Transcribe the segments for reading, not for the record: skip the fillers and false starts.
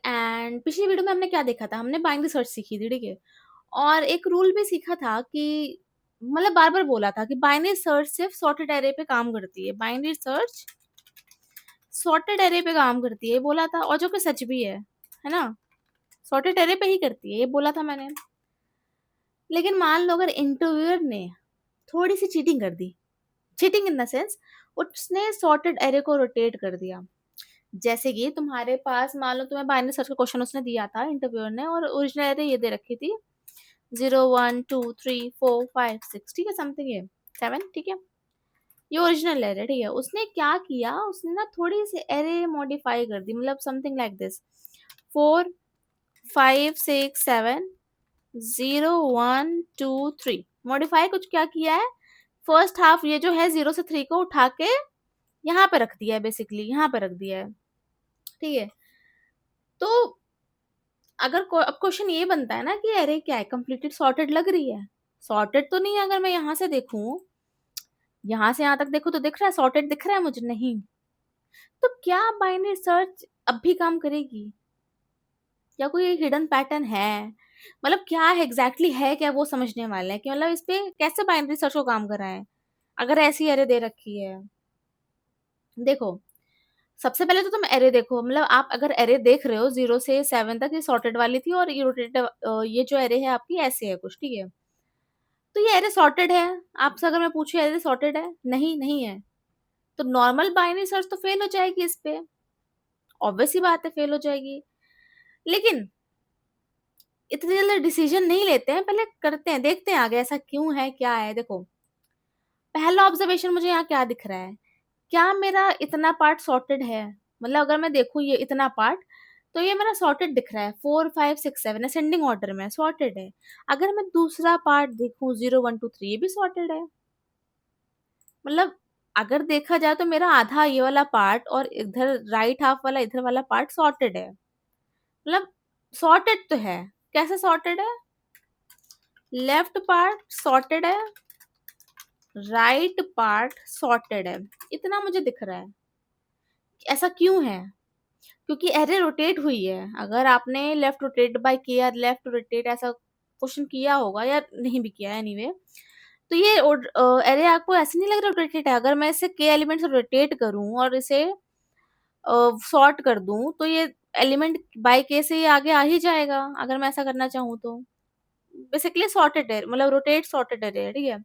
And पिछली video में हमने क्या देखा था? हमने बाइनरी सर्च सीखी थी, ठीक है? और एक रूल भी सीखा था कि मतलब बार-बार बोला था कि बाइनरी सर्च सिर्फ सॉर्टेड अरे पे काम करती है। बाइनरी सर्च सॉर्टेड अरे पे काम करती है, बोला था और जो कि सच भी है ना? सॉर्टेड अरे पे ही करती है, ये बोला था मैंने। लेकिन मान लो अगर इंटरव्यूअर ने थोड़ी-सी चीटिंग कर दी, चीटिंग इन द सेंस उसने सॉर्टेड अरे को रोटेट कर दिया। जैसे कि तुम्हारे पास मान लो तुम्हें बाइनरी सर्च का क्वेश्चन उसने दिया था इंटरव्यूअर ने और ओरिजिनल अरे ये दे रखी थी 0 1 2 3 4 5 6, ठीक है, समथिंग है 7, ठीक है, ये ओरिजिनल एरे, ठीक है। उसने क्या किया, उसने ना थोड़ी सी एरे मॉडिफाई कर दी, मतलब समथिंग लाइक दिस 4 5 6 7 0 1 2 3, मॉडिफाई कुछ क्या किया है, फर्स्ट हाफ ये जो है 0 से 3 को उठा के यहाँ पे रख दिया है, बेसिकली यहाँ पे रख दिया है, ठीक है। तो अगर अब क्वेश्चन ये बनता है ना कि अरे क्या है, कंप्लीटेड सॉर्टेड लग रही है, सॉर्टेड तो नहीं है। अगर मैं यहाँ से देखूं, यहाँ से यहाँ तक देखूं तो दिख रहा है सॉर्टेड, दिख रहा है मुझे, नहीं। तो क्या बाइनरी सर्च अब भी काम करेगी या कोई हिडन पैटर्न है, मतलब क्या है एग्जैक्टली है क्या, वो समझने वाले हैं कि मतलब इस पे कैसे बाइनरी सर्च को काम कराएं अगर ऐसी अरे दे रखी है। देखो, सबसे पहले तो तुम एरे देखो, मतलब आप अगर एरे देख रहे हो 0 से 7 तक, ये सॉर्टेड वाली थी और ये रोटेटेड, ये जो एरे है आपकी ऐसे है कुछ, ठीक है। तो ये एरे सॉर्टेड है, आपसे अगर मैं पूछूं एरे सॉर्टेड है, नहीं नहीं है, तो नॉर्मल बाइनरी सर्च तो फेल हो जाएगी इस पे, ऑब्वियस सी बात है फेल हो जाएगी। लेकिन इतनी जल्दी डिसीजन नहीं लेते हैं, पहले करते हैं, देखते हैं आगे ऐसा क्यों है क्या है। देखो, पहला ऑब्जर्वेशन मुझे यहाँ क्या दिख रहा है, क्या मेरा इतना पार्ट सॉर्टेड है, मतलब अगर मैं देखूं ये इतना पार्ट, तो ये मेरा सॉर्टेड दिख रहा है, 4 5 6 7 असेंडिंग ऑर्डर में सॉर्टेड है। अगर मैं दूसरा पार्ट देखूं 0 1 2 3, ये भी सॉर्टेड है। मतलब अगर देखा जाए तो मेरा आधा ये वाला पार्ट और इधर राइट हाफ वाला इधर वाला पार्ट सॉर्टेड है, मतलब सॉर्टेड तो है। कैसे सॉर्टेड है, लेफ्ट पार्ट सॉर्टेड है, राइट पार्ट सॉर्टेड है, इतना मुझे दिख रहा है। ऐसा क्यों है, क्योंकि एरे रोटेट हुई है। अगर आपने लेफ्ट रोटेट बाय किया, लेफ्ट रोटेट ऐसा क्वेश्चन किया होगा या नहीं भी किया, एनीवे तो ये एरे आपको ऐसे नहीं लग रहा रोटेटेड है। अगर मैं इसे के एलिमेंट से रोटेट करूं और इसे सॉर्ट कर दूं, तो ये एलिमेंट बाय के से ये आगे आ ही जाएगा अगर मैं ऐसा करना चाहूँ तो। बेसिकली सॉर्टेड है, मतलब रोटेट सॉर्टेड एरे है, ठीक है।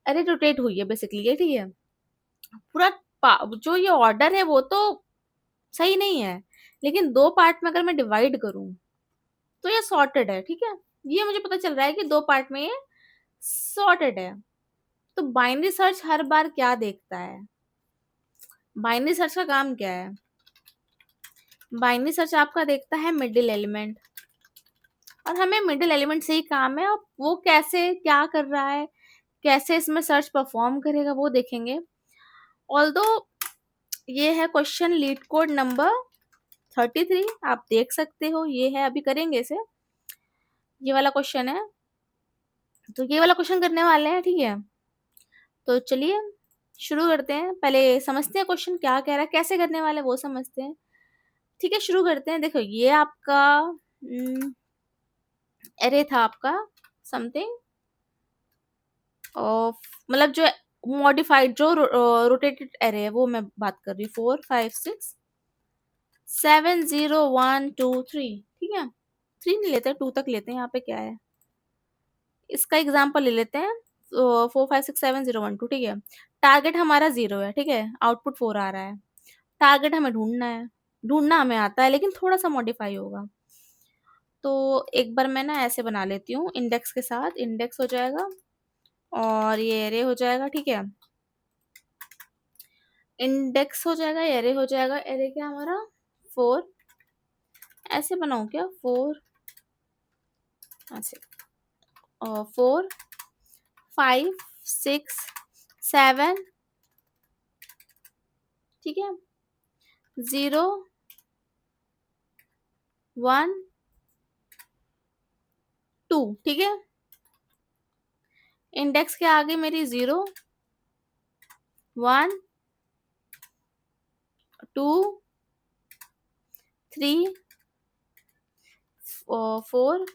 एरे रोटेट हुई है बेसिकली ये, ठीक है। पूरा जो ये ऑर्डर है वो तो सही नहीं है, लेकिन दो पार्ट में अगर मैं डिवाइड करूं तो ये सॉर्टेड है, ठीक है। ये मुझे पता चल रहा है कि दो पार्ट में ये सॉर्टेड है। तो बाइनरी सर्च हर बार क्या देखता है, बाइनरी सर्च का काम क्या है, बाइनरी सर्च आपका देखता है मिडिल एलिमेंट, और हमें मिडिल एलिमेंट से ही काम है। अब वो कैसे क्या कर रहा है, कैसे इसमें सर्च परफॉर्म करेगा, वो देखेंगे। ऑल्दो ये है क्वेश्चन लीड कोड नंबर 33, आप देख सकते हो, ये है, अभी करेंगे इसे, ये वाला क्वेश्चन है। तो ये वाला क्वेश्चन करने वाले हैं, ठीक है। तो चलिए शुरू करते हैं, पहले समझते हैं क्वेश्चन क्या कह रहा है, कैसे करने वाले हैं वो समझते हैं, ठीक है। शुरू करते हैं। देखो, ये आपका एरे था आपका समथिंग ऑफ, मतलब जो मॉडिफाइड जो रोटेटेड एरे है वो मैं बात कर रही हूँ, 4 5 6 7 0 1 2 3, ठीक है। 3 नहीं लेते, 2 तक लेते हैं, यहाँ पे क्या है, इसका एग्जाम्पल ले लेते हैं। 4 5 6 7 0 1 2, ठीक है। टारगेट हमारा 0 है, ठीक है, आउटपुट 4 आ रहा है। टारगेट हमें ढूंढना है, ढूंढना हमें आता है, लेकिन थोड़ा सा मॉडिफाई होगा। तो एक बार मैं ना ऐसे बना लेती हूँ, इंडेक्स के साथ, इंडेक्स हो जाएगा और ये एरे हो जाएगा, ठीक है। इंडेक्स हो जाएगा, एरे हो जाएगा, एरे क्या हमारा 4, ऐसे बनाऊं क्या, 4 ऐसे, 4 5 6 7, ठीक है, 0 1 2, ठीक है। इंडेक्स के आगे मेरी 0 1 2 3 4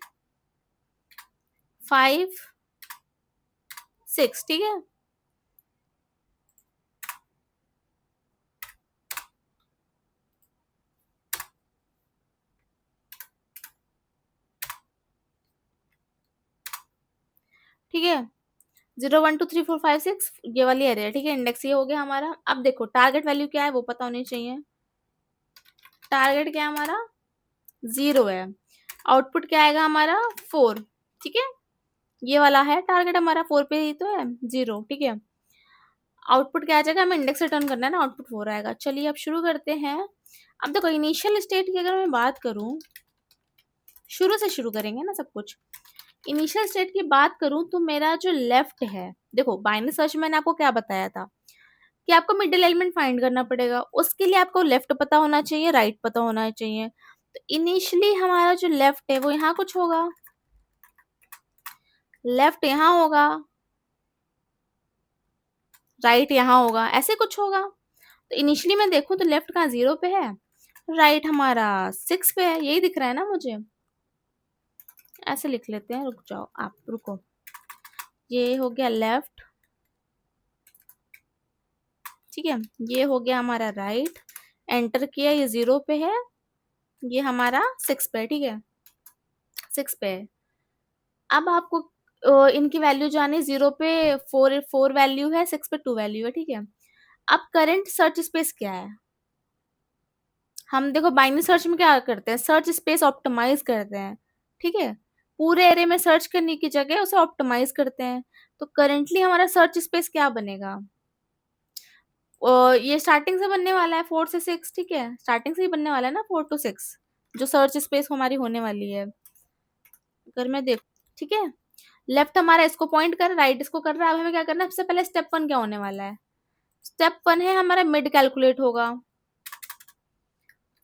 5 6, ठीक है। ठीक है, 0 1 2 3 4 5 6 ये वाली एरे है, ठीक है। इंडेक्स ये हो गया हमारा। अब देखो टारगेट वैल्यू क्या है वो पता होनी चाहिए। टारगेट क्या है हमारा 0 है। आउटपुट क्या आएगा हमारा 4, ठीक है। ये वाला है टारगेट हमारा, 4 पे ही तो है 0, ठीक है। आउटपुट क्या आ जाएगा, हमें इंडेक्स रिटर्न करना है ना, आउटपुट 4 आएगा। चलिए अब शुरू करते हैं। अब देखो इनिशियल स्टेट की अगर मैं बात करूं, शुरू से शुरू करेंगे ना सब कुछ। इनिशियल स्टेट की बात करूं तो मेरा जो लेफ्ट है, देखो बाइनरी सर्च में मैंने आपको क्या बताया था कि आपको मिडिल एलिमेंट फाइंड करना पड़ेगा। उसके लिए आपको लेफ्ट पता होना चाहिए, राइट पता होना चाहिए। तो इनिशियली हमारा जो लेफ्ट है वो यहाँ कुछ होगा, लेफ्ट यहाँ होगा, राइट यहाँ होगा, ऐसे कुछ होगा। तो इनिशियली मैं देखूं तो लेफ्ट कहाँ 0 पे है, राइट हमारा 6 पे है, यही दिख रहा है ना मुझे। ऐसे लिख लेते हैं, रुक जाओ आप, रुको। ये हो गया लेफ्ट, ठीक है। ये हो गया हमारा राइट, एंटर किया, ये 0 पे है, ये हमारा 6 पे है, ठीक है। 6 पे है। अब आपको इनकी वैल्यू जानी, 0 पे 4 वैल्यू है, 6 पे 2 वैल्यू है, ठीक है। अब करंट सर्च स्पेस क्या है, हम देखो बाइनरी सर्च में क्या करते हैं, सर्च स्पेस ऑप्टिमाइज करते हैं, ठीक है। पूरे एरे में सर्च करने की जगह उसे ऑप्टिमाइज करते हैं। तो करेंटली हमारा सर्च स्पेस क्या बनेगा, ये स्टार्टिंग से बनने वाला है 4 से 6, ठीक है। स्टार्टिंग से ही बनने वाला है ना 4 to 6, जो सर्च स्पेस हमारी होने वाली है। अगर मैं देख, ठीक है, लेफ्ट हमारा इसको पॉइंट कर, राइट इसको कर रहा है। अब हमें क्या करना है, सबसे पहले स्टेप 1 क्या होने वाला है, स्टेप 1 है हमारा मिड कैलकुलेट होगा।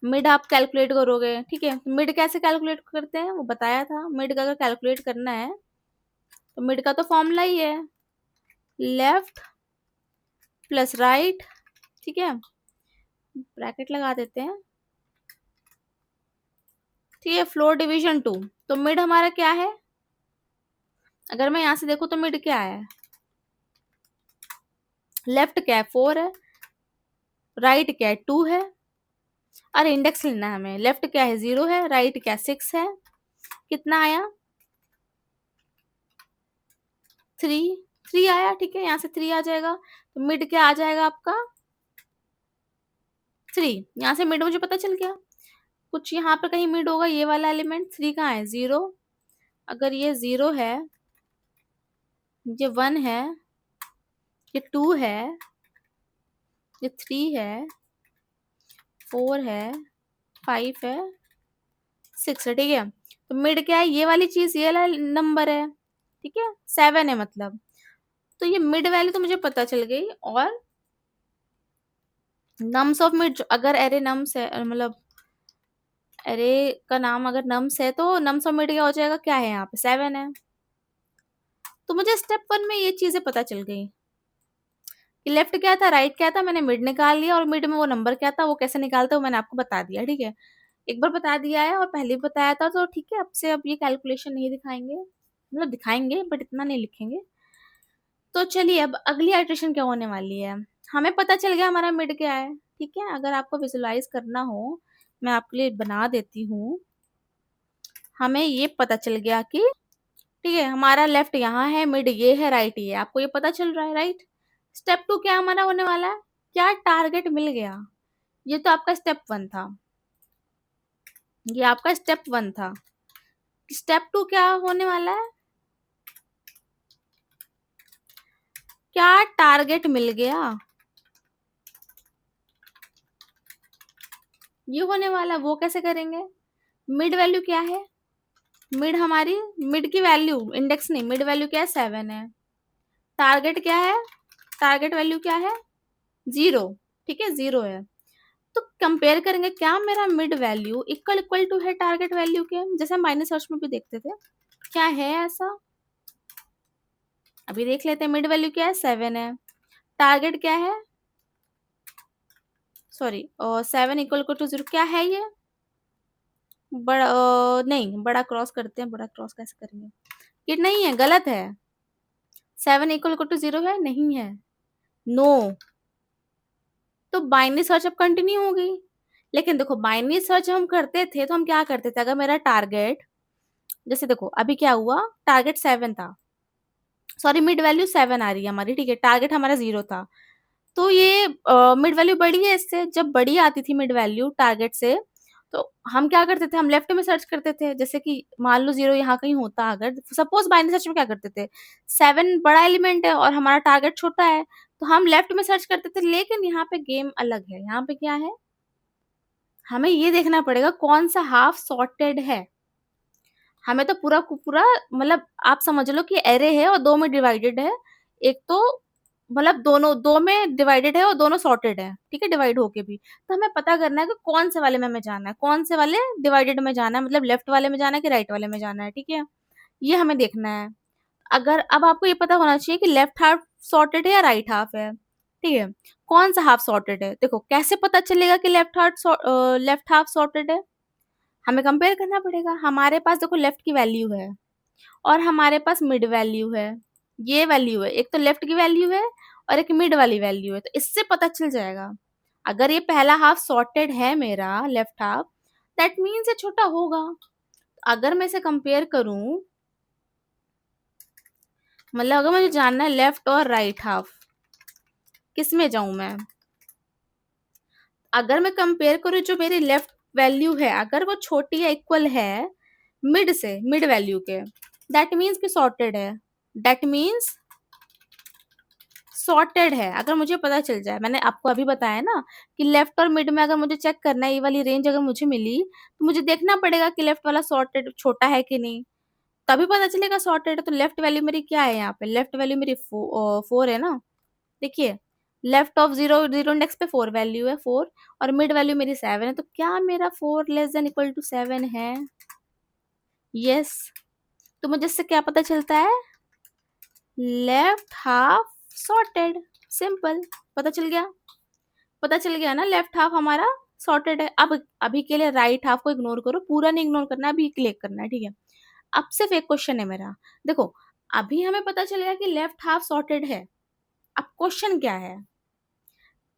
मिड आप कैलकुलेट करोगे, ठीक है। मिड कैसे कैलकुलेट करते हैं वो बताया था। मिड का अगर कैलकुलेट करना है तो मिड का तो फॉर्मूला ही है लेफ्ट प्लस राइट, ठीक है। ब्रैकेट लगा देते हैं, ठीक है। फ्लोर डिवीजन 2, तो मिड हमारा क्या है, अगर मैं यहां से देखूं तो मिड क्या है, लेफ्ट क्या है 4 है, राइट क्या है 2 है। अरे इंडेक्स लेना है हमें, लेफ्ट क्या है 0 है, राइट क्या 6 है, कितना आया 3 आया, ठीक है। यहाँ से 3 आ जाएगा, तो मिड क्या आ जाएगा आपका 3। यहाँ से मिड मुझे पता चल गया, कुछ यहाँ पे कहीं मिड होगा, ये वाला एलिमेंट 3 कहाँ है 0। अगर ये 0 है, ये 1 है, ये 2 है, ये 3 है, 4 है, 5 है, 6 है, ठीक है। तो मिड क्या है, ये वाली चीज, ये वाला नंबर है, ठीक है। 7 है मतलब, तो ये मिड वैल्यू तो मुझे पता चल गई। और नम्स ऑफ मिड, अगर एरे नम्स है, मतलब एरे का नाम अगर नम्स है, तो नम्स ऑफ मिड क्या हो जाएगा, क्या है यहाँ पे 7 है। तो मुझे स्टेप 1 में ये चीजें पता चल गई कि लेफ्ट क्या था, राइट क्या था, मैंने मिड निकाल लिया, और मिड में वो नंबर क्या था, वो कैसे निकालते वो मैंने आपको बता दिया, ठीक है। एक बार बता दिया है और पहले भी बताया था, तो ठीक है। अब से अब ये कैलकुलेशन नहीं दिखाएंगे, मतलब दिखाएंगे बट इतना नहीं लिखेंगे। तो चलिए अब अगली आइट्रेशन क्या होने वाली है, हमें पता चल गया हमारा मिड क्या है, ठीक है। अगर आपको विजुलाइज करना हो, मैं आपके लिए बना देती हूँ। हमें ये पता चल गया कि, ठीक है, हमारा लेफ्ट यहाँ है, मिड ये है, राइट ये है, आपको ये पता चल रहा है, राइट। स्टेप 2 क्या हमारा होने वाला है, क्या टारगेट मिल गया। ये तो आपका स्टेप 1 था, ये आपका स्टेप 1 था। स्टेप 2 क्या होने वाला है, क्या टारगेट मिल गया, ये होने वाला। वो कैसे करेंगे, मिड वैल्यू क्या है, मिड हमारी, मिड की वैल्यू इंडेक्स नहीं, मिड वैल्यू क्या है 7 है। टारगेट क्या है, टारगेट वैल्यू क्या है 0, ठीक है 0 है। तो कंपेयर करेंगे, क्या मेरा mid value equal equal to है टारगेट वैल्यू के, जैसे हम बाइनरी सर्च में भी देखते थे। क्या है ऐसा, अभी देख लेते हैं। मिड वैल्यू क्या है 7 है, टारगेट क्या है, सॉरी, और 7 इक्वल टू 0, क्या है ये बड़ा नहीं, बड़ा क्रॉस करते हैं, बड़ा क्रॉस कैसे करेंगे? ये नहीं है, गलत है। 7 इक्वल टू 0 है, नहीं है, नो। तो बाइनरी सर्च अब कंटिन्यू हो गई। लेकिन देखो, बाइनरी सर्च हम करते थे तो हम क्या करते थे, अगर मेरा टारगेट, जैसे देखो अभी क्या हुआ, टारगेट 7 था, सॉरी मिड वैल्यू 7 आ रही है हमारी, ठीक है, टारगेट हमारा 0 था। तो ये मिड वैल्यू बड़ी है इससे, जब बड़ी आती थी मिड वैल्यू टारगेट से, तो हम क्या करते थे, हम लेफ्ट में सर्च करते थे। जैसे कि मान लो 0 यहाँ कहीं होता, अगर सपोज बाइनरी सर्च में क्या करते थे, 7 बड़ा एलिमेंट है और हमारा टारगेट छोटा है, तो हम लेफ्ट में सर्च करते थे। लेकिन यहाँ पे गेम अलग है, यहाँ पे क्या है, हमें ये देखना पड़ेगा कौन सा हाफ सॉर्टेड है। हमें तो पूरा पूरा, मतलब आप समझ लो कि एरे है और दो में डिवाइडेड है। एक तो मतलब दोनों दो में डिवाइडेड है और दोनों सॉर्टेड है, ठीक है, डिवाइड होके भी। तो हमें पता करना है कि कौन से वाले में हमें जाना है, कौन से वाले डिवाइडेड में जाना है, मतलब लेफ्ट वाले में जाना है कि राइट वाले में जाना है, ठीक है, ये हमें देखना है। अगर अब आपको ये पता होना चाहिए कि लेफ्ट हाफ सॉर्टेड है या राइट हाफ है, ठीक है, कौन सा हाफ सॉर्टेड है। देखो कैसे पता चलेगा कि लेफ्ट हाफ सॉर्टेड है, हमें कंपेयर करना पड़ेगा। हमारे पास देखो लेफ्ट की वैल्यू है और हमारे पास मिड वैल्यू है, ये वैल्यू है, एक तो लेफ्ट की वैल्यू है और एक मिड वाली वैल्यू है, तो इससे पता चल जाएगा। अगर ये पहला हाफ सॉर्टेड है मेरा लेफ्ट हाफ, दैट मीन्स ये छोटा होगा। अगर मैं इसे कंपेयर करूं, मतलब अगर मुझे जानना है लेफ्ट और राइट हाफ, किस में जाऊं मैं, अगर मैं कंपेयर करूं जो मेरी लेफ्ट वैल्यू है, अगर वो छोटी या इक्वल है मिड से, मिड वैल्यू के, दैट मीन्स कि सॉर्टेड है, दैट मीन्स सॉर्टेड है। अगर मुझे पता चल जाए, मैंने आपको अभी बताया ना कि लेफ्ट और मिड में अगर मुझे चेक करना है, ये वाली रेंज अगर मुझे मिली, तो मुझे देखना पड़ेगा कि लेफ्ट वाला सॉर्टेड छोटा है कि नहीं, तभी पता चलेगा सॉर्टेड है। तो लेफ्ट वैल्यू मेरी क्या है, यहाँ पे लेफ्ट वैल्यू मेरी 4 है ना, देखिए, लेफ्ट ऑफ 0 इंडेक्स पे 4 वैल्यू है, 4, और मिड वैल्यू मेरी 7 है, तो क्या मेरा 4 लेस देन इक्वल टू 7 है? यस। तो मुझे इससे क्या पता चलता है, लेफ्ट हाफ सॉर्टेड, सिंपल, पता चल गया। पता चल गया ना, लेफ्ट हाफ हमारा सॉर्टेड है। अब अभी के लिए राइट हाफ को इग्नोर करो, पूरा नहीं इग्नोर करना, अभी क्लिक करना है, ठीक है। अब सिर्फ एक क्वेश्चन है मेरा, देखो अभी हमें पता चल गया कि लेफ्ट हाफ सॉर्टेड है। अब क्वेश्चन क्या है,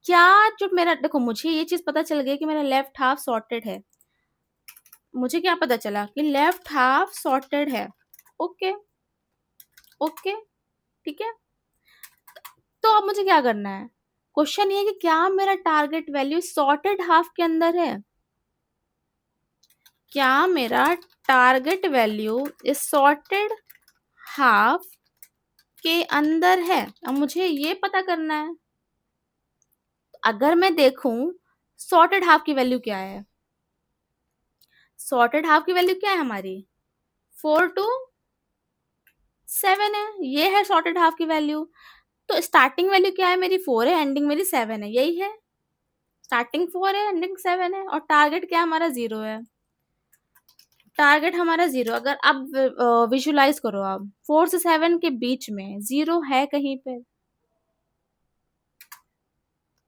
क्या जो मेरा, देखो मुझे ये चीज पता चल गई कि मेरा लेफ्ट हाफ सॉर्टेड है, मुझे क्या पता चला कि लेफ्ट हाफ सॉर्टेड है, ओके, ओके, ठीक है। तो अब मुझे क्या करना है, क्वेश्चन ये है कि क्या मेरा टारगेट वैल्यू सॉर्टेड हाफ के अंदर है, क्या मेरा टारगेट वैल्यू इस सॉर्टेड हाफ के अंदर है। अब मुझे ये पता करना है। अगर मैं देखूं सॉर्टेड हाफ की वैल्यू क्या है, सॉर्टेड हाफ की वैल्यू क्या है हमारी, 4 to 7 है, ये है सॉर्टेड हाफ की वैल्यू। तो स्टार्टिंग वैल्यू क्या है मेरी, 4 है, एंडिंग मेरी 7 है, यही है, स्टार्टिंग 4 है, एंडिंग 7 है, और टारगेट क्या हमारा 0 है, टारगेट हमारा 0। अगर आप विजुलाइज करो, आप 4 से 7 के बीच में 0 है कहीं पे,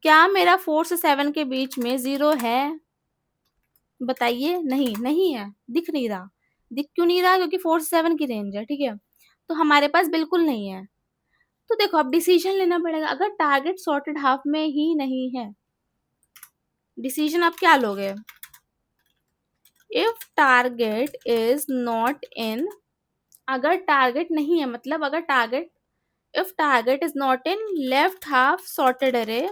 क्या मेरा 4 से 7 के बीच में 0 है, बताइए। नहीं, नहीं है, दिख नहीं रहा। दिख क्यों नहीं रहा, क्योंकि 4 से 7 की रेंज है, ठीक है, तो हमारे पास बिल्कुल नहीं है। तो देखो अब डिसीजन लेना पड़ेगा, अगर टारगेट सॉर्टेड हाफ में ही नहीं है, डिसीजन आप क्या लोगे, if target is not in, अगर टारगेट नहीं है, मतलब अगर target, if target is not in left half sorted array,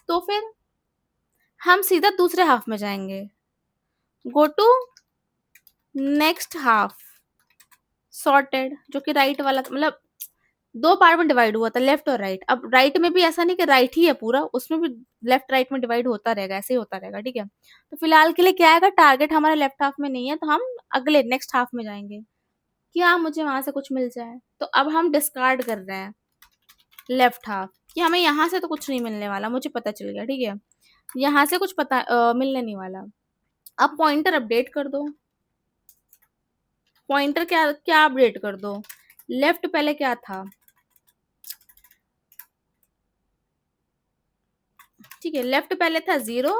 तो फिर हम सीधा दूसरे हाफ में जाएंगे, go to next half sorted, जो कि राइट वाला था, मतलब दो पार्ट में डिवाइड हुआ था, लेफ्ट और राइट। अब राइट में भी ऐसा नहीं कि राइट ही है पूरा, उसमें भी लेफ्ट राइट में डिवाइड होता रहेगा, ऐसे ही होता रहेगा, ठीक है। तो फिलहाल के लिए क्या आएगा, टारगेट हमारा लेफ्ट हाफ में नहीं है, तो हम अगले नेक्स्ट हाफ में जाएंगे, क्या मुझे वहां से कुछ मिल जाए। तो अब हम डिस्कार्ड कर रहे हैं लेफ्ट हाफ, कि हमें यहाँ से तो कुछ नहीं मिलने वाला, मुझे पता चल गया, ठीक है, यहाँ से कुछ पता मिलने नहीं वाला। अब पॉइंटर अपडेट कर दो, पॉइंटर क्या क्या अपडेट कर दो, लेफ्ट पहले क्या था, ठीक है, लेफ्ट पहले था 0,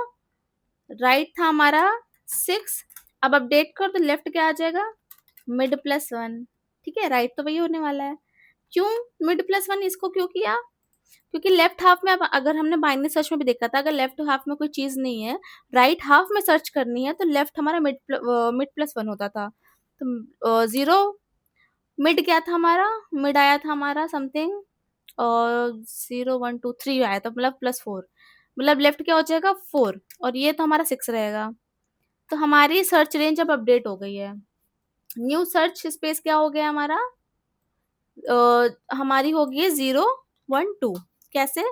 राइट था हमारा 6। अब अपडेट कर तो लेफ्ट क्या आ जाएगा, मिड प्लस 1। ठीक है, राइट तो वही होने वाला है। क्यों मिड प्लस 1 इसको क्यों किया? क्योंकि लेफ्ट हाफ में, अब अगर हमने बाइनरी सर्च में भी देखा था, अगर लेफ्ट हाफ में कोई चीज नहीं है, राइट हाफ में सर्च करनी है, तो लेफ्ट हमारा मिड प्लस 1 होता था। तो 0 मिड क्या था हमारा, मिड आया था हमारा समथिंग 0 1 2 3 आया था, मतलब +4, मतलब लेफ्ट क्या हो जाएगा 4, और ये तो हमारा 6 रहेगा। तो हमारी सर्च रेंज अब अपडेट हो गई है। न्यू सर्च स्पेस क्या हो गया हमारा, हमारी हो गई है 0 1 2। कैसे,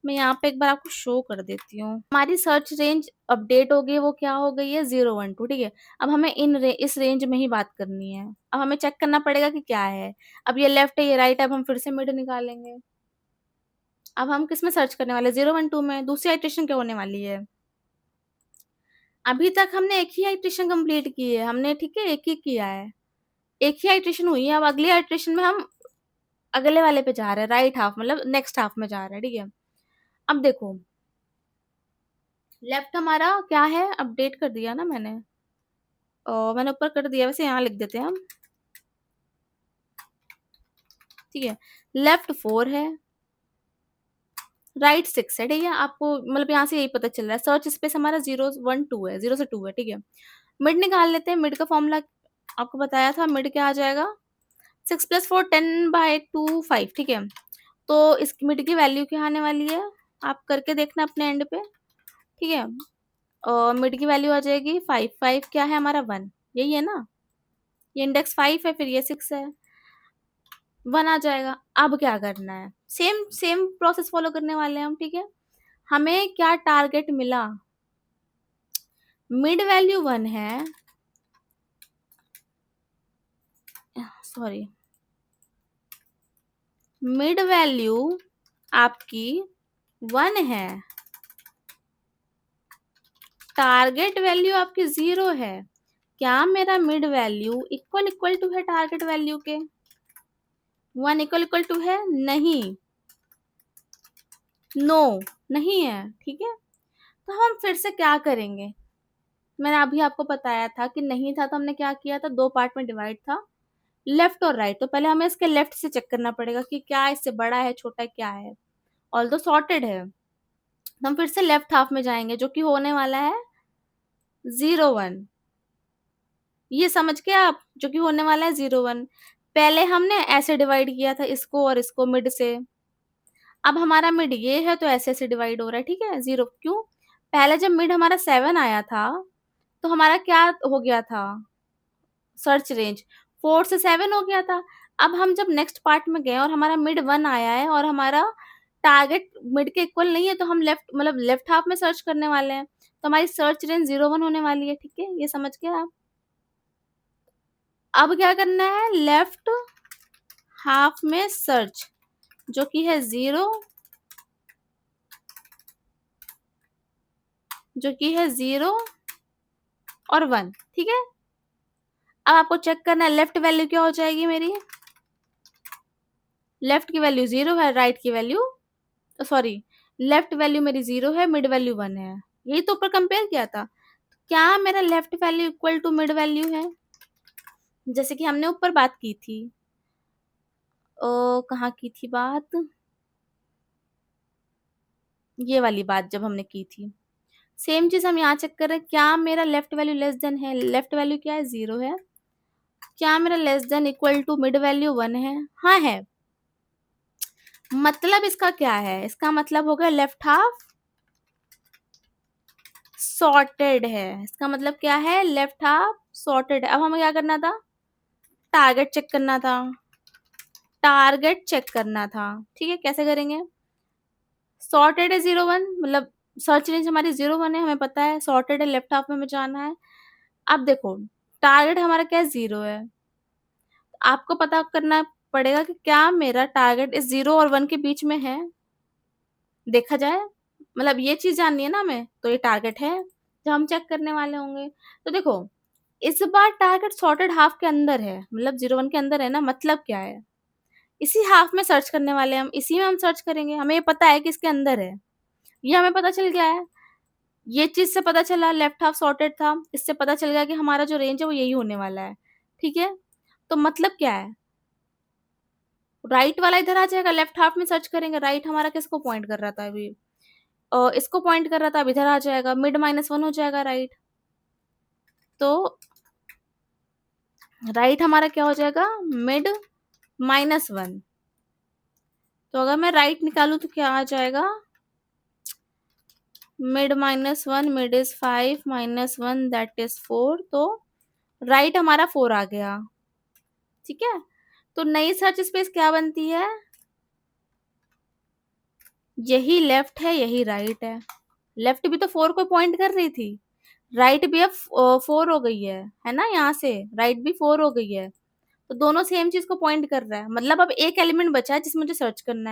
मैं यहाँ पे एक बार आपको शो कर देती हूँ। हमारी सर्च रेंज अपडेट हो गई, वो क्या हो गई है 0 1 2। ठीक है, अब हमें इस रेंज में ही बात करनी है। अब हमें चेक करना पड़ेगा कि क्या है। अब ये लेफ्ट है, ये राइट है, अब हम फिर से मिड निकालेंगे। अब हम किस में सर्च करने वाले, 0 1 2 में। दूसरी आइट्रेशन क्या होने वाली है, अभी तक हमने एक ही आइट्रेशन कंप्लीट की है हमने, ठीक है, एक ही किया है, एक ही आइट्रेशन हुई है। अब अगली आइट्रेशन में हम अगले वाले पे जा रहे हैं, राइट हाफ मतलब नेक्स्ट हाफ में जा रहे हैं। ठीक है, अब देखो लेफ्ट हमारा क्या है, अपडेट कर दिया ना मैंने, मैंने ऊपर कर दिया, वैसे यहाँ लिख देते हैं हम। ठीक है, लेफ्ट 4 है, राइट 6 है। ठीक है, आपको मतलब यहाँ से यही पता चल रहा है। सर्च स्पेस हमारा 0 1 2 है, 0 से 2 है। ठीक है, मिड निकाल लेते हैं। मिड का फॉर्मूला आपको बताया था, मिड क्या आ जाएगा, 6 + 4 10/2 5। ठीक है, तो इस मिड की वैल्यू क्या आने वाली है, आप करके देखना अपने एंड पे। ठीक है, मिड की वैल्यू आ जाएगी 5। 5 क्या है हमारा 1, यही है ना, ये इंडेक्स 5 है, फिर ये 6 है, 1 आ जाएगा। अब क्या करना है, सेम सेम प्रोसेस फॉलो करने वाले हैं हम। ठीक है, हमें क्या टारगेट मिला, मिड वैल्यू 1 है, सॉरी, मिड वैल्यू आपकी 1 है, टारगेट वैल्यू आपकी 0 है। क्या मेरा मिड वैल्यू इक्वल टू है टारगेट वैल्यू के, 1 इक्वल टू है, नहीं, नो नहीं है। ठीक है, तो हम फिर से क्या करेंगे, मैंने अभी आपको बताया था कि नहीं था, तो हमने क्या किया था, 2 पार्ट में डिवाइड था, लेफ्ट और राइट। तो पहले हमें इसके लेफ्ट से चेक करना पड़ेगा कि क्या इससे बड़ा है, छोटा है, क्या है। ऑल्दो सॉर्टेड है, तो हम फिर से लेफ्ट हाफ में जाएंगे, जो कि होने वाला है 0 1। ये समझ के आप, जो कि होने वाला है 0 1। पहले हमने ऐसे डिवाइड किया था इसको और इसको मिड से, अब हमारा मिड ये है, तो ऐसे ऐसे डिवाइड हो रहा है। ठीक है, 0 क्यों, पहले जब मिड हमारा 7 आया था, तो हमारा क्या हो गया था, सर्च रेंज 4 से 7 हो गया था। अब हम जब नेक्स्ट पार्ट में गए और हमारा मिड 1 आया है और हमारा टारगेट मिड के इक्वल नहीं है, तो हम लेफ्ट मतलब लेफ्ट हाफ में सर्च करने वाले हैं, तो हमारी सर्च रेंज 0 1 होने वाली है। ठीक है, ये समझ गए आप। अब क्या करना है, लेफ्ट हाफ में सर्च, जो कि है 0, जो कि है 0 और 1। ठीक है, अब आपको चेक करना है लेफ्ट वैल्यू क्या हो जाएगी मेरी, लेफ्ट की वैल्यू 0 है, राइट की वैल्यू, सॉरी, लेफ्ट वैल्यू मेरी 0 है, मिड वैल्यू 1 है। यही तो ऊपर कंपेयर किया था। क्या मेरा left value equal to mid value है, जैसे कि हमने ऊपर बात की थी, कहाँ की थी बात, ये वाली बात जब हमने की थी, सेम चीज हम यहाँ चेक कर रहे हैं। क्या मेरा लेफ्ट वैल्यू लेस देन है, लेफ्ट वैल्यू क्या है 0 है, क्या मेरा less than equal to mid value 1 है, हाँ है। मतलब इसका क्या है, इसका मतलब हो गया लेफ्ट हाफ सॉर्टेड है। इसका मतलब क्या है, लेफ्ट हाफ सॉर्टेड है। अब हमें क्या करना था, टारगेट चेक करना था, टारगेट चेक करना था। ठीक है, कैसे करेंगे, सॉर्टेड है 0 1, मतलब सर्च रेंज हमारी 0 1 है, हमें पता है सॉर्टेड है, लेफ्ट हाफ में हमें जाना है। अब देखो टारगेट हमारा क्या है, 0 है, आपको पता करना पड़ेगा कि क्या मेरा टारगेट इस 0 और 1 के बीच में है, देखा जाए, मतलब ये चीज जाननी है ना हमें, तो ये टारगेट है जो हम चेक करने वाले होंगे। तो देखो इस बार टारगेट सॉर्टेड हाफ के अंदर है, मतलब 0 1 के अंदर है ना, मतलब क्या है, इसी हाफ में सर्च करने वाले हैं हम, इसी में हम सर्च करेंगे, हमें ये पता है कि इसके अंदर है, ये हमें पता चल गया है। ये चीज से पता चला लेफ्ट हाफ सॉर्टेड था, इससे पता चल गया कि हमारा जो रेंज है वो यही होने वाला है। ठीक है, तो मतलब क्या है, राइट वाला इधर आ जाएगा, लेफ्ट हाफ में सर्च करेंगे, राइट हमारा किसको पॉइंट कर रहा था अभी, इसको पॉइंट कर रहा था, अब इधर आ जाएगा, मिड -1 हो जाएगा राइट। तो राइट हमारा क्या हो जाएगा, मिड -1। तो अगर मैं राइट निकालू तो क्या आ जाएगा, mid -1, mid is 5 -1 that is 4। तो राइट हमारा 4 आ गया। ठीक है, तो नई सर्च स्पेस क्या बनती है, यही लेफ्ट है यही राइट है। लेफ्ट भी तो 4 को पॉइंट कर रही थी, राइट भी अब 4 हो गई है ना, यहाँ से राइट भी 4 हो गई है, तो दोनों सेम चीज को पॉइंट कर रहा है, मतलब अब एक एलिमेंट बचा है जिसमें मुझे सर्च करना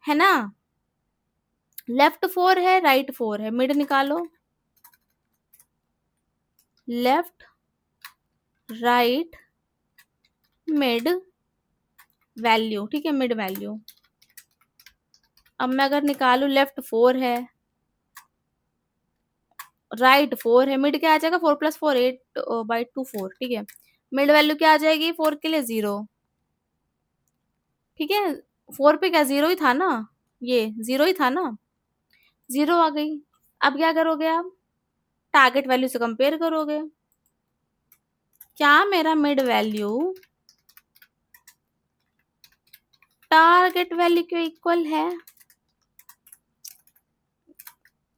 है ना। लेफ्ट 4 है, राइट 4 है, मिड निकालो, लेफ्ट राइट मिड वैल्यू। ठीक है, मिड वैल्यू। अब मैं अगर निकालू, लेफ्ट 4 है, राइट 4 है, मिड क्या आ जाएगा, 4 + 4 8/2 4। ठीक है, मिड वैल्यू क्या आ जाएगी 4 के लिए, 0। ठीक है, 4 पे क्या 0 ही था ना, ये 0 ही था ना, 0 आ गई। अब क्या करोगे आप, टारगेट वैल्यू से कंपेयर करोगे, क्या मेरा मिड वैल्यू टारगेट वैल्यू के इक्वल है,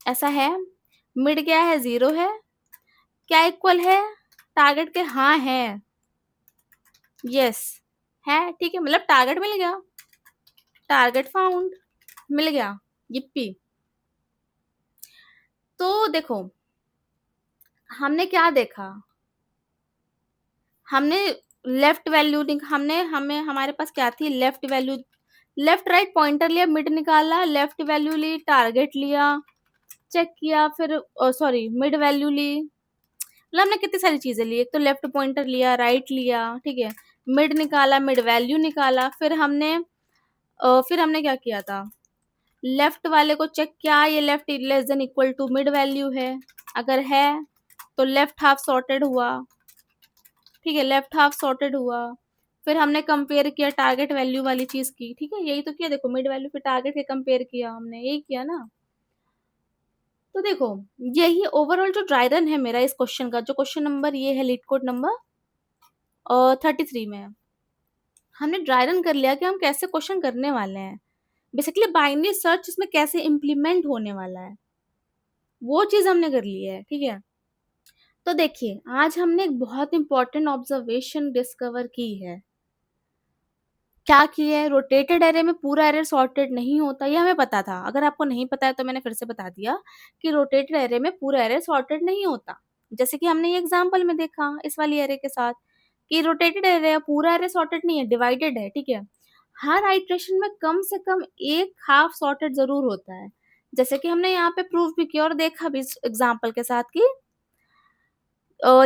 ऐसा है, मिड क्या है 0 है, क्या इक्वल है टारगेट के, हाँ है, यस है। ठीक है, मतलब टारगेट मिल गया, टारगेट फाउंड, मिल गया, yippee। तो देखो हमने क्या देखा, हमने लेफ्ट वैल्यू हमने हमें हमारे पास क्या थी, left value, left write pointer लिया, मिड निकाला, लेफ्ट वैल्यू ली, टारगेट लिया, चेक किया, फिर सॉरी मिड वैल्यू ली, मतलब हमने कितनी सारी चीजें ली, एक तो लेफ्ट पॉइंटर लिया, राइट लिया, ठीक है, मिड निकाला, मिड वैल्यू निकाला, फिर हमने क्या किया था, लेफ्ट वाले को चेक किया, ये left less than equal to mid value है, अगर है तो लेफ्ट हाफ सॉर्टेड हुआ। ठीक है, लेफ्ट हाफ सॉर्टेड हुआ, फिर हमने कंपेयर किया टारगेट वैल्यू वाली चीज की। ठीक है, यही तो किया, देखो मिड वैल्यू फिर टारगेट के कंपेयर किया हमने, यही किया ना। तो देखो यही ओवरऑल जो ड्राई रन है मेरा इस क्वेश्चन का, जो क्वेश्चन नंबर ये है लीड कोड नंबर 33 में है। हमने ड्राई रन कर लिया कि हम कैसे क्वेश्चन करने वाले हैं, बेसिकली बाइनरी सर्च इसमें कैसे इम्प्लीमेंट होने वाला है, वो चीज हमने कर ली है। ठीक है, तो देखिए आज हमने एक बहुत इंपॉर्टेंट ऑब्जर्वेशन डिस्कवर की है। क्या की है, रोटेटेड एरे में पूरा एरे सॉर्टेड नहीं होता, ये हमें पता था, अगर आपको नहीं पता है तो मैंने फिर से बता दिया कि रोटेटेड एरे में पूरा एरे सॉर्टेड नहीं होता। जैसे कि हमने ये एग्जांपल में देखा इस वाली एरे के साथ कि रोटेटेड एरे पूरा एरे सॉर्टेड नहीं है, डिवाइडेड है। ठीक है, हर आइट्रेशन में कम से कम एक हाफ सॉर्टेड जरूर होता है, जैसे कि हमने यहाँ पे प्रूव भी किया और देखा भी इस एग्जाम्पल के साथ कि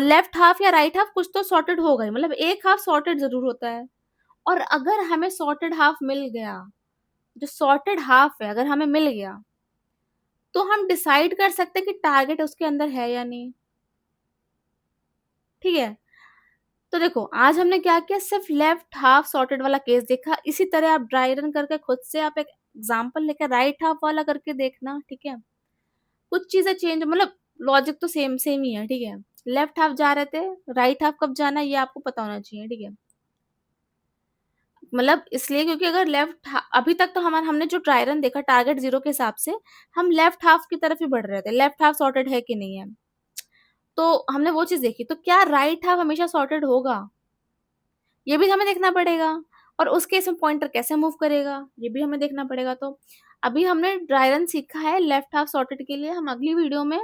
लेफ्ट हाफ या राइट हाफ कुछ तो सॉर्टेड होगा ही, मतलब एक हाफ सॉर्टेड जरूर होता है। और अगर हमें सॉर्टेड हाफ मिल गया, जो सॉर्टेड हाफ है अगर हमें मिल गया, तो हम डिसाइड कर सकते हैं कि टारगेट उसके अंदर है या नहीं। ठीक है, तो देखो आज हमने क्या किया, सिर्फ लेफ्ट हाफ सॉर्टेड वाला केस देखा, इसी तरह आप ड्राई रन करके खुद से आप एक एग्जांपल लेकर राइट हाफ वाला करके देखना। ठीक है, कुछ चीजें चेंज, मतलब लॉजिक तो सेम सेम ही है। ठीक है, लेफ्ट हाफ जा रहे थे, राइट हाफ कब जाना है ये आपको पता होना चाहिए। ठीक है, मतलब इसलिए क्योंकि अगर अभी तक तो हमने जो ट्राई रन देखा टारगेट 0 के हिसाब से, हम लेफ्ट हाफ की तरफ ही बढ़ रहे थे, लेफ्ट हाफ सॉर्टेड है कि नहीं है, तो हमने वो चीज देखी, तो क्या राइट हाफ हमेशा सॉर्टेड होगा, ये भी हमें देखना पड़ेगा, और उस केस में पॉइंटर कैसे मूव करेगा ये भी हमें देखना पड़ेगा। तो अभी हमने ड्राई रन सीखा है लेफ्ट हाफ सॉर्टेड के लिए, हम अगली वीडियो में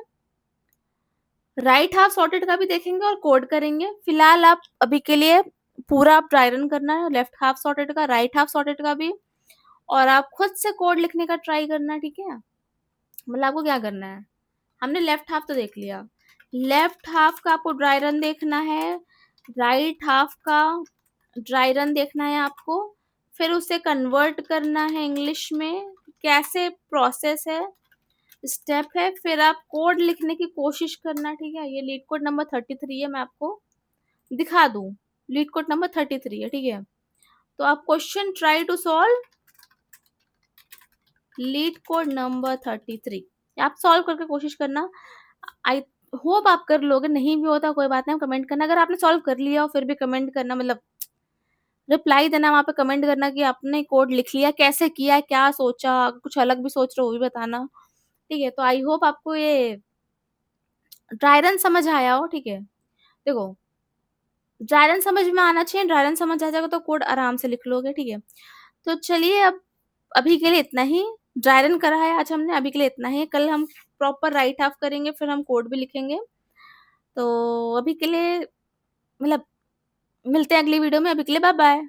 राइट हाफ सॉर्टेड का भी देखेंगे और कोड करेंगे। फिलहाल आप अभी के लिए पूरा आप ड्राई रन करना है, लेफ्ट हाफ सॉर्टेड का, राइट हाफ सॉर्टेड का भी, और आप खुद से कोड लिखने का ट्राई करना। ठीक है, मतलब आपको क्या करना है, हमने लेफ्ट हाफ तो देख लिया, लेफ्ट हाफ का आपको ड्राई रन देखना है, राइट हाफ का ड्राई रन देखना है आपको, फिर उसे कन्वर्ट करना है इंग्लिश में, कैसे प्रोसेस है, स्टेप है, फिर आप कोड लिखने की कोशिश करना, ठीक है? ये लीड कोड नंबर 33 है, मैं आपको दिखा दूँ। लीड कोड नंबर 33 है, ठीक है? तो आप question try to solve LeetCode number 33, आप सॉल्व करके कोशिश करना। आई होप आप कर लोगे, नहीं भी होता कोई बात नहीं, आप कमेंट करना। अगर आपने सॉल्व कर लिया और फिर भी कमेंट करना, मतलब रिप्लाई देना, वहाँ पे कमेंट करना कि आपने कोड लिख लिया, कैसे किया, क्या सोचा, कुछ अलग भी सोच रहे हो वो भी बताना, ठीक है? तो आई होप आपको ये ड्राई रन समझ आया हो, ठीक है? देखो, ड्राई रन समझ में आना चाहिए, ड्राई रन समझ आ जाएगा तो कोड आराम से लिख लोगे, ठीक है? तो चलिए, अब अभी के लिए इतना ही। ड्राई रन करा है आज हमने, अभी के लिए इतना ही। कल हम प्रॉपर राइट हाफ करेंगे, फिर हम कोड भी लिखेंगे। तो अभी के लिए, मतलब मिलते हैं अगली वीडियो में, अभी के लिए बाय बाय।